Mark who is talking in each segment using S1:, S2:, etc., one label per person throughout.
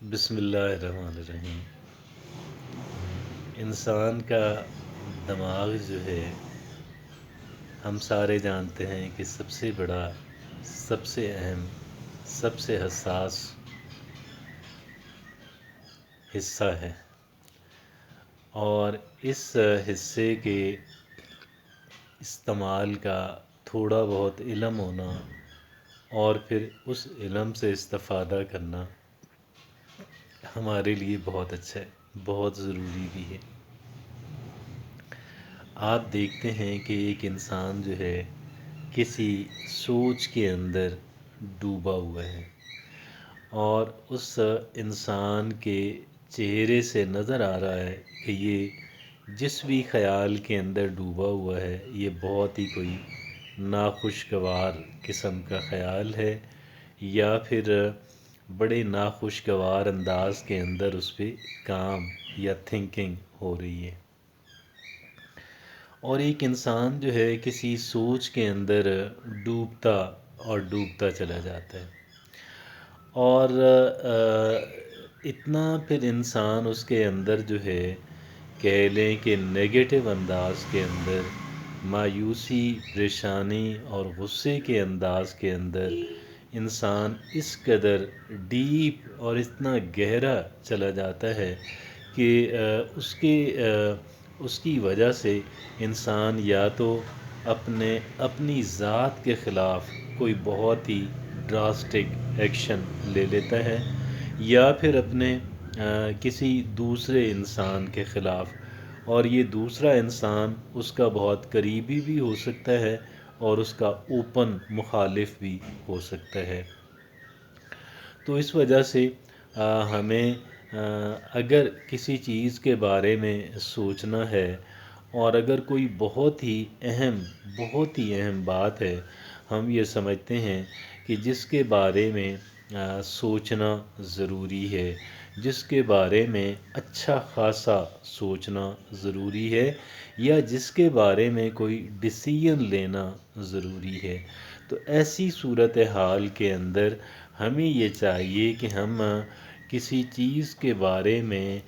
S1: بسم اللہ الرحمن الرحیم۔ انسان کا دماغ جو ہے ہم سارے جانتے ہیں کہ سب سے بڑا، سب سے اہم، سب سے حساس حصہ ہے، اور اس حصے کے استعمال کا تھوڑا بہت علم ہونا اور پھر اس علم سے استفادہ کرنا ہمارے لیے بہت اچھا ہے، بہت ضروری بھی ہے۔ آپ دیکھتے ہیں کہ ایک انسان جو ہے کسی سوچ کے اندر ڈوبا ہوا ہے، اور اس انسان کے چہرے سے نظر آ رہا ہے کہ یہ جس بھی خیال کے اندر ڈوبا ہوا ہے یہ بہت ہی کوئی ناخوشگوار قسم کا خیال ہے، یا پھر بڑے ناخوشگوار انداز کے اندر اس پہ کام یا تھنکنگ ہو رہی ہے۔ اور ایک انسان جو ہے کسی سوچ کے اندر ڈوبتا اور ڈوبتا چلا جاتا ہے، اور اتنا پھر انسان اس کے اندر جو ہے کہہ لیں کہ نیگیٹو انداز کے اندر، مایوسی، پریشانی اور غصے کے انداز کے اندر انسان اس قدر ڈیپ اور اتنا گہرا چلا جاتا ہے کہ اس کی وجہ سے انسان یا تو اپنی ذات کے خلاف کوئی بہت ہی ڈراسٹک ایکشن لے لیتا ہے، یا پھر اپنے کسی دوسرے انسان کے خلاف، اور یہ دوسرا انسان اس کا بہت قریبی بھی ہو سکتا ہے اور اس کا اوپن مخالف بھی ہو سکتا ہے۔ تو اس وجہ سے ہمیں اگر کسی چیز کے بارے میں سوچنا ہے، اور اگر کوئی بہت ہی اہم بات ہے، ہم یہ سمجھتے ہیں کہ جس کے بارے میں سوچنا ضروری ہے، جس کے بارے میں اچھا خاصا سوچنا ضروری ہے، یا جس کے بارے میں کوئی ڈیسیژن لینا ضروری ہے، تو ایسی صورتحال کے اندر ہمیں یہ چاہیے کہ ہم کسی چیز کے بارے میں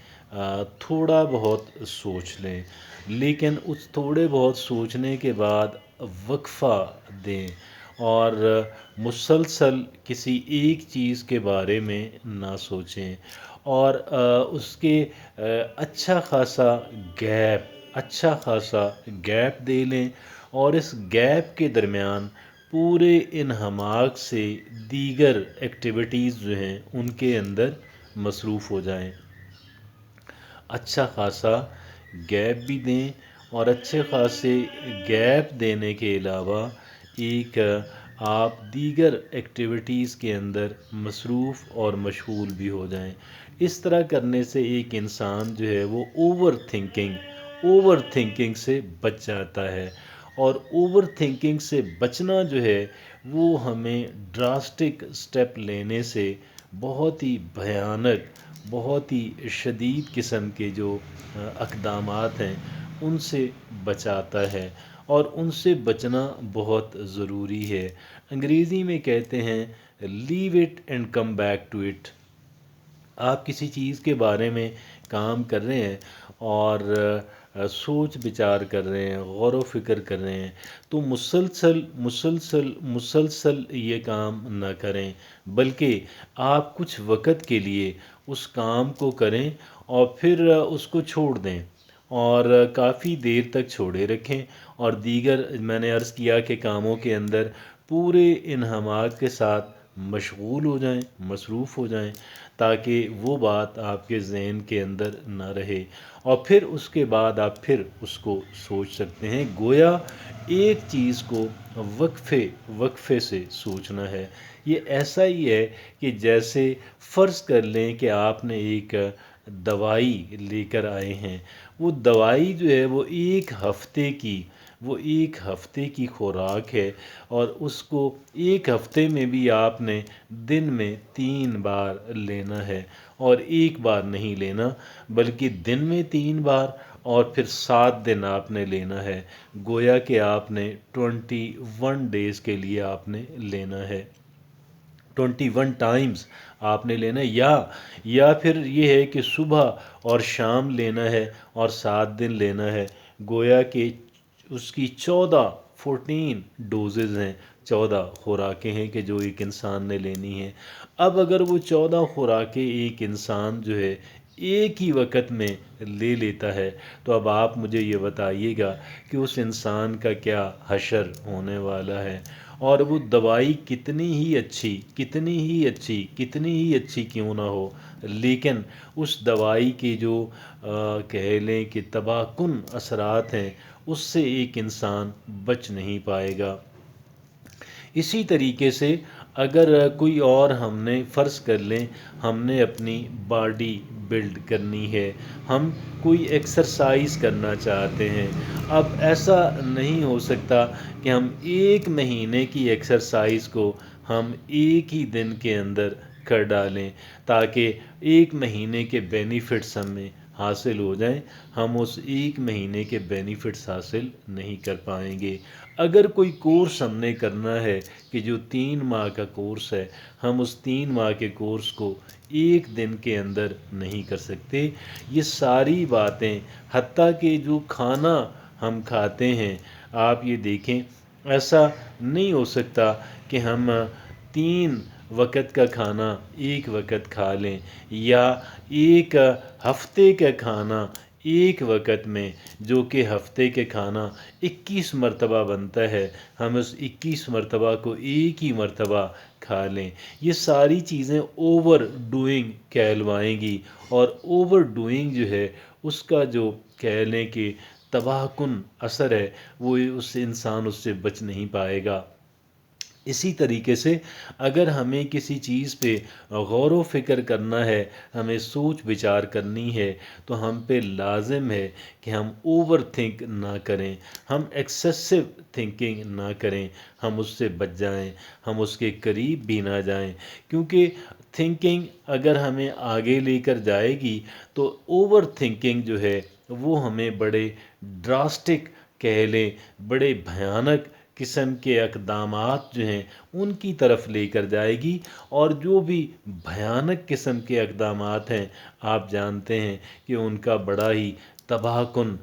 S1: تھوڑا بہت سوچ لیں، لیکن اس تھوڑے بہت سوچنے کے بعد وقفہ دیں، اور مسلسل کسی ایک چیز کے بارے میں نہ سوچیں، اور اس کے اچھا خاصا گیپ دے لیں، اور اس گیپ کے درمیان پورے انہماک سے دیگر ایکٹیویٹیز جو ہیں ان کے اندر مصروف ہو جائیں۔ اچھا خاصا گیپ بھی دیں، اور اچھے خاصے گیپ دینے کے علاوہ ایک آپ دیگر ایکٹیویٹیز کے اندر مصروف اور مشغول بھی ہو جائیں۔ اس طرح کرنے سے ایک انسان جو ہے وہ اوور تھنکنگ سے بچ جاتا ہے، اور اوور تھنکنگ سے بچنا جو ہے وہ ہمیں ڈراسٹک سٹیپ لینے سے، بہت ہی بھیانک، بہت ہی شدید قسم کے جو اقدامات ہیں ان سے بچاتا ہے، اور ان سے بچنا بہت ضروری ہے۔ انگریزی میں کہتے ہیں leave it and come back to it. آپ کسی چیز کے بارے میں کام کر رہے ہیں اور سوچ بچار کر رہے ہیں، غور و فکر کر رہے ہیں، تو مسلسل یہ کام نہ کریں، بلکہ آپ کچھ وقت کے لیے اس کام کو کریں اور پھر اس کو چھوڑ دیں، اور کافی دیر تک چھوڑے رکھیں، اور دیگر میں نے عرض کیا کہ کاموں کے اندر پورے انہماک کے ساتھ مشغول ہو جائیں، مصروف ہو جائیں، تاکہ وہ بات آپ کے ذہن کے اندر نہ رہے، اور پھر اس کے بعد آپ پھر اس کو سوچ سکتے ہیں۔ گویا ایک چیز کو وقفے سے سوچنا ہے۔ یہ ایسا ہی ہے کہ جیسے فرض کر لیں کہ آپ نے ایک دوائی لے کر آئے ہیں، وہ دوائی جو ہے وہ ایک ہفتے کی خوراک ہے، اور اس کو ایک ہفتے میں بھی آپ نے دن میں 3 بار لینا ہے، اور ایک بار نہیں لینا، بلکہ دن میں 3 بار، اور پھر 7 دن آپ نے لینا ہے۔ گویا کہ آپ نے 21 ڈیز کے لیے آپ نے لینا ہے۔ 21 ٹائمز آپ نے لینا ہے، یا پھر یہ ہے کہ صبح اور شام لینا ہے اور 7 دن لینا ہے، گویا کہ اس کی 14 ڈوزز ہیں، 14 خوراکیں ہیں کہ جو ایک انسان نے لینی ہیں۔ اب اگر وہ 14 خوراکیں ایک انسان جو ہے ایک ہی وقت میں لے لیتا ہے، تو اب آپ مجھے یہ بتائیے گا کہ اس انسان کا کیا حشر ہونے والا ہے۔ اور وہ دوائی کتنی ہی اچھی، کتنی ہی اچھی، کتنی ہی اچھی کیوں نہ ہو، لیکن اس دوائی کے جو کہہ لیں کہ تباہ کن اثرات ہیں، اس سے ایک انسان بچ نہیں پائے گا۔ اسی طریقے سے اگر کوئی اور ہم نے فرض کر لیں، ہم نے اپنی باڈی بلڈ کرنی ہے، ہم کوئی ایکسرسائز کرنا چاہتے ہیں، اب ایسا نہیں ہو سکتا کہ ہم 1 مہینے کی ایکسرسائز کو ہم ایک ہی دن کے اندر کر ڈالیں تاکہ 1 مہینے کے بینیفٹس ہمیں حاصل ہو جائیں۔ ہم اس 1 مہینے کے بینیفٹس حاصل نہیں کر پائیں گے۔ اگر کوئی کورس ہم نے کرنا ہے کہ جو 3 ماہ کا کورس ہے، ہم اس 3 ماہ کے کورس کو ایک دن کے اندر نہیں کر سکتے۔ یہ ساری باتیں، حتیٰ کہ جو کھانا ہم کھاتے ہیں، آپ یہ دیکھیں، ایسا نہیں ہو سکتا کہ ہم 3 وقت کا کھانا ایک وقت کھا لیں، یا ایک ہفتے کا کھانا ایک وقت میں، جو کہ ہفتے کے کھانا 21 مرتبہ بنتا ہے، ہم اس 21 مرتبہ کو ایک ہی مرتبہ کھا لیں۔ یہ ساری چیزیں اوور ڈوئنگ کہلوائیں گی، اور اوور ڈوئنگ جو ہے اس کا جو کہہ لیں کہ تباہ کن اثر ہے، وہ اس انسان اس سے بچ نہیں پائے گا۔ اسی طریقے سے اگر ہمیں کسی چیز پہ غور و فکر کرنا ہے، ہمیں سوچ بچار کرنی ہے، تو ہم پہ لازم ہے کہ ہم اوور تھنک نہ کریں، ہم ایکسیسو تھنکنگ نہ کریں، ہم اس سے بچ جائیں، ہم اس کے قریب بھی نہ جائیں، کیونکہ تھنکنگ اگر ہمیں آگے لے کر جائے گی تو اوور تھنکنگ جو ہے وہ ہمیں بڑے ڈراسٹک کہہ لیں، بڑے بھیانک قسم کے اقدامات جو ہیں ان کی طرف لے کر جائے گی، اور جو بھی بھیانک قسم کے اقدامات ہیں، آپ جانتے ہیں کہ ان کا بڑا ہی تباہ کن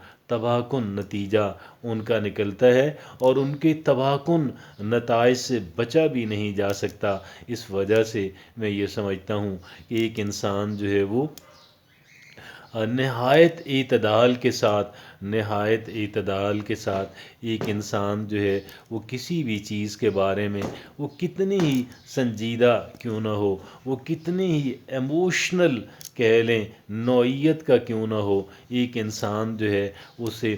S1: نتیجہ ان کا نکلتا ہے، اور ان کے تباہ کن نتائج سے بچا بھی نہیں جا سکتا۔ اس وجہ سے میں یہ سمجھتا ہوں کہ ایک انسان جو ہے وہ نہایت اعتدال کے ساتھ ایک انسان جو ہے وہ کسی بھی چیز کے بارے میں، وہ کتنی ہی سنجیدہ کیوں نہ ہو، وہ کتنی ہی ایموشنل کہہ لیں نوعیت کا کیوں نہ ہو، ایک انسان جو ہے اسے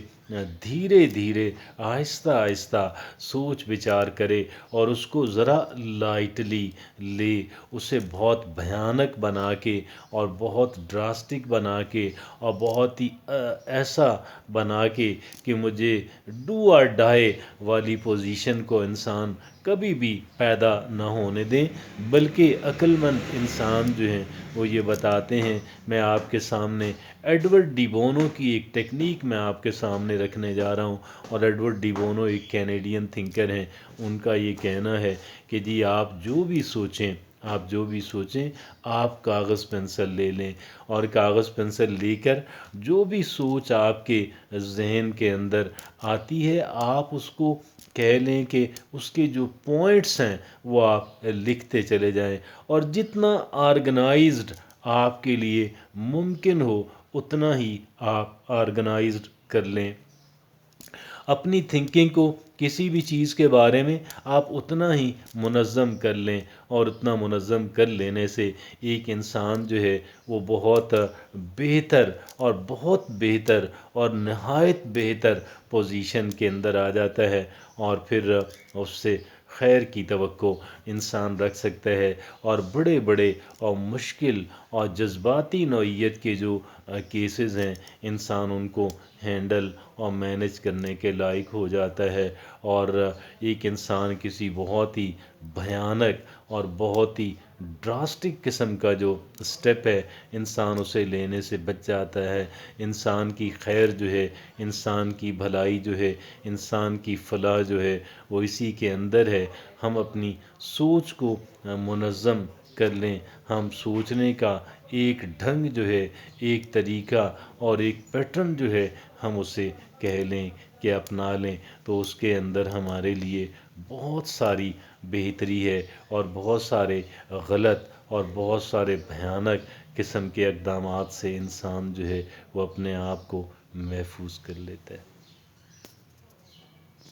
S1: دھیرے دھیرے، آہستہ آہستہ سوچ بچار کرے، اور اس کو ذرا لائٹلی لے، اسے بہت بھیانک بنا کے اور بہت ڈراسٹک بنا کے اور بہت ہی ایسا بنا کے کہ مجھے ڈو اور ڈائی والی پوزیشن کو انسان کبھی بھی پیدا نہ ہونے دیں۔ بلکہ عقل مند انسان جو ہیں وہ یہ بتاتے ہیں، میں آپ کے سامنے ایڈورڈ ڈی بونو کی ایک ٹیکنیک میں آپ کے سامنے رکھنے جا رہا ہوں، اور ایڈورڈ ڈی بونو ایک کینیڈین تھنکر ہیں۔ ان کا یہ کہنا ہے کہ جی آپ جو بھی سوچیں، آپ کاغذ پنسل لے لیں، اور کاغذ پنسل لے کر جو بھی سوچ آپ کے ذہن کے اندر آتی ہے، آپ اس کو کہہ لیں کہ اس کے جو پوائنٹس ہیں وہ آپ لکھتے چلے جائیں، اور جتنا آرگنائزڈ آپ کے لیے ممکن ہو اتنا ہی آپ آرگنائزڈ کر لیں اپنی تھنکنگ کو۔ کسی بھی چیز کے بارے میں آپ اتنا ہی منظم کر لیں، اور اتنا منظم کر لینے سے ایک انسان جو ہے وہ بہت بہتر اور بہت بہتر اور نہایت بہتر پوزیشن کے اندر آ جاتا ہے، اور پھر اس سے خیر کی توقع انسان رکھ سکتا ہے، اور بڑے بڑے اور مشکل اور جذباتی نوعیت کے جو کیسز ہیں، انسان ان کو ہینڈل اور مینج کرنے کے لائق ہو جاتا ہے، اور ایک انسان کسی بہت ہی بھیانک اور بہت ہی ڈراسٹک قسم کا جو سٹیپ ہے انسان اسے لینے سے بچ جاتا ہے۔ انسان کی خیر جو ہے، انسان کی بھلائی جو ہے، انسان کی فلاح جو ہے وہ اسی کے اندر ہے۔ ہم اپنی سوچ کو منظم کر لیں، ہم سوچنے کا ایک ڈھنگ جو ہے، ایک طریقہ اور ایک پیٹرن جو ہے ہم اسے کہہ لیں کہ اپنا لیں، تو اس کے اندر ہمارے لیے بہت ساری بہتری ہے، اور بہت سارے غلط اور بہت سارے بھیانک قسم کے اقدامات سے انسان جو ہے وہ اپنے آپ کو محفوظ کر لیتا ہے۔